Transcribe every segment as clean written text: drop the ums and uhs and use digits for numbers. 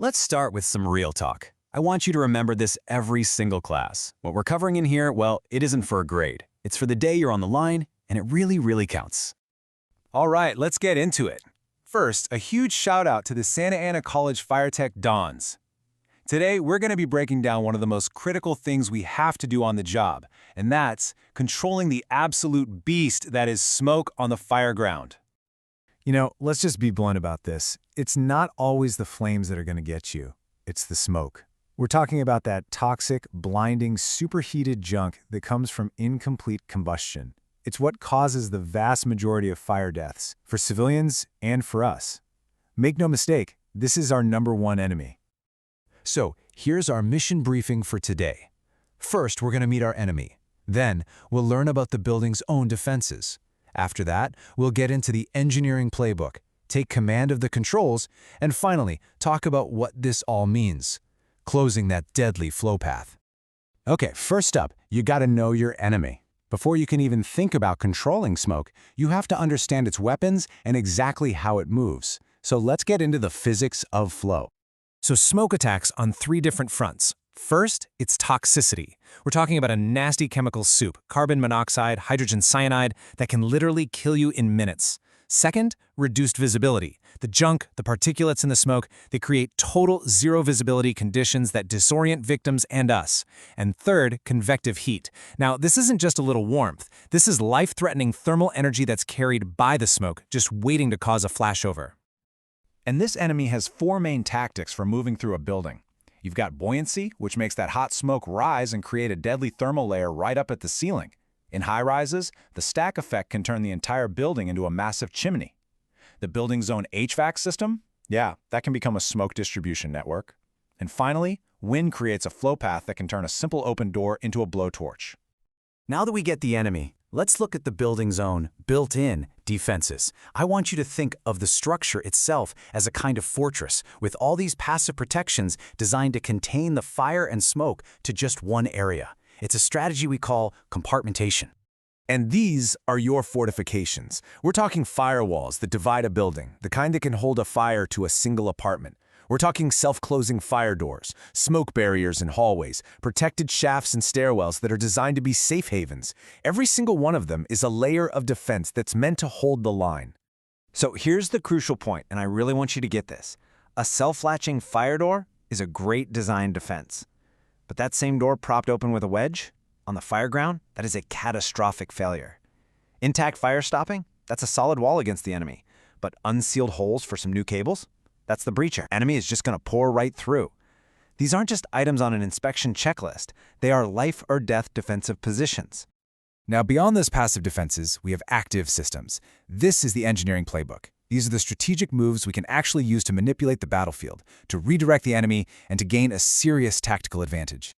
Let's start with some real talk. I want you to remember this every single class. What we're covering in here, well, it isn't for a grade. It's for the day you're on the line, and it really, really counts. All right, let's get into it. First, a huge shout out to the Santa Ana College Fire Tech Dons. Today, we're going to be breaking down one of the most critical things we have to do on the job, and that's controlling the absolute beast that is smoke on the fireground. Let's just be blunt about this. It's not always the flames that are going to get you. It's the smoke. We're talking about that toxic, blinding, superheated junk that comes from incomplete combustion. It's what causes the vast majority of fire deaths, for civilians and for us. Make no mistake, this is our #1 enemy. So, here's our mission briefing for today. First, we're going to meet our enemy. Then, we'll learn about the building's own defenses. After that, we'll get into the engineering playbook, take command of the controls, and finally, talk about what this all means, closing that deadly flow path. Okay, first up, you gotta know your enemy. Before you can even think about controlling smoke, you have to understand its weapons and exactly how it moves. So let's get into the physics of flow. So smoke attacks on 3 different fronts. First, it's toxicity. We're talking about a nasty chemical soup, carbon monoxide, hydrogen cyanide, that can literally kill you in minutes. Second, reduced visibility. The junk, the particulates in the smoke, they create total zero visibility conditions that disorient victims and us. And third, convective heat. Now, this isn't just a little warmth. This is life-threatening thermal energy that's carried by the smoke, just waiting to cause a flashover. And this enemy has 4 main tactics for moving through a building. You've got buoyancy, which makes that hot smoke rise and create a deadly thermal layer right up at the ceiling. In high-rises, the stack effect can turn the entire building into a massive chimney. The building's own HVAC system? Yeah, that can become a smoke distribution network. And finally, wind creates a flow path that can turn a simple open door into a blowtorch. Now that we get the enemy, let's look at the building's own built-in defenses. I want you to think of the structure itself as a kind of fortress, with all these passive protections designed to contain the fire and smoke to just one area. It's a strategy we call compartmentation. And these are your fortifications. We're talking firewalls that divide a building, the kind that can hold a fire to a single apartment. We're talking self-closing fire doors, smoke barriers in hallways, protected shafts and stairwells that are designed to be safe havens. Every single one of them is a layer of defense that's meant to hold the line. So here's the crucial point, and I really want you to get this. A self-latching fire door is a great design defense. But that same door propped open with a wedge, on the fireground, that is a catastrophic failure. Intact fire stopping, that's a solid wall against the enemy. But unsealed holes for some new cables? That's the breacher. Enemy is just going to pour right through. These aren't just items on an inspection checklist. They are life or death defensive positions. Now, beyond those passive defenses, we have active systems. This is the engineering playbook. These are the strategic moves we can actually use to manipulate the battlefield, to redirect the enemy, and to gain a serious tactical advantage.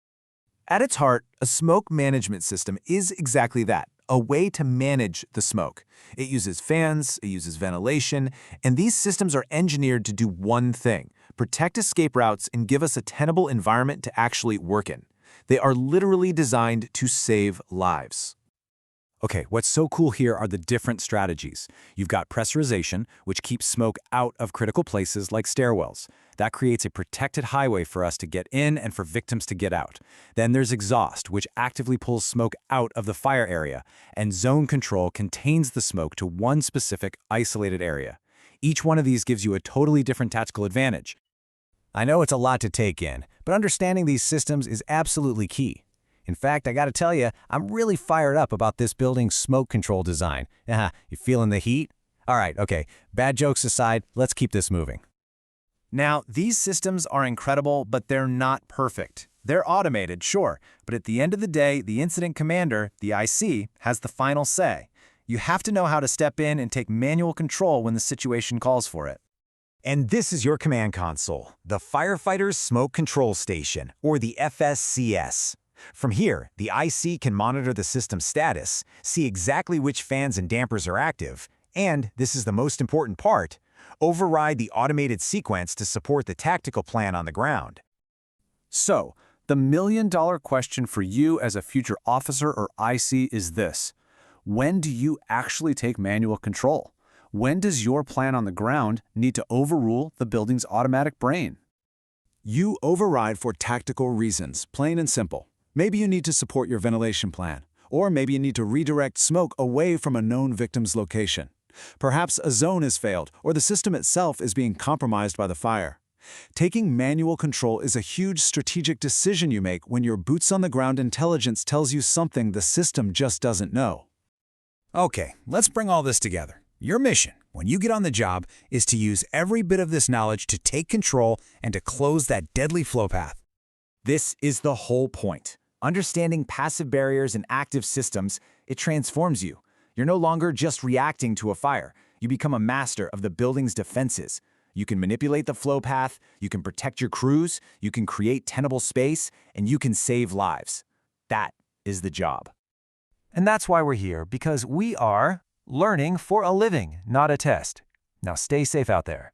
At its heart, a smoke management system is exactly that, a way to manage the smoke. It uses fans, it uses ventilation, and these systems are engineered to do one thing: protect escape routes and give us a tenable environment to actually work in. They are literally designed to save lives. Okay, what's so cool here are the different strategies. You've got pressurization, which keeps smoke out of critical places like stairwells. That creates a protected highway for us to get in and for victims to get out. Then there's exhaust, which actively pulls smoke out of the fire area, and zone control contains the smoke to one specific isolated area. Each one of these gives you a totally different tactical advantage. I know it's a lot to take in, but understanding these systems is absolutely key. In fact, I gotta tell you, I'm really fired up about this building's smoke control design. You feeling the heat? All right, okay, bad jokes aside, let's keep this moving. Now, these systems are incredible, but they're not perfect. They're automated, sure, but at the end of the day, the incident commander, the IC, has the final say. You have to know how to step in and take manual control when the situation calls for it. And this is your command console, the Firefighter's Smoke Control Station, or the FSCS. From here, the IC can monitor the system's status, see exactly which fans and dampers are active, and, this is the most important part, override the automated sequence to support the tactical plan on the ground. So, the million-dollar question for you as a future officer or IC is this: when do you actually take manual control? When does your plan on the ground need to overrule the building's automatic brain? You override for tactical reasons, plain and simple. Maybe you need to support your ventilation plan, or maybe you need to redirect smoke away from a known victim's location. Perhaps a zone has failed, or the system itself is being compromised by the fire. Taking manual control is a huge strategic decision you make when your boots-on-the-ground intelligence tells you something the system just doesn't know. Okay, let's bring all this together. Your mission, when you get on the job, is to use every bit of this knowledge to take control and to close that deadly flow path. This is the whole point. Understanding passive barriers and active systems, it transforms you. You're no longer just reacting to a fire. You become a master of the building's defenses. You can manipulate the flow path, you can protect your crews, you can create tenable space, and you can save lives. That is the job. And that's why we're here, because we are learning for a living, not a test. Now stay safe out there.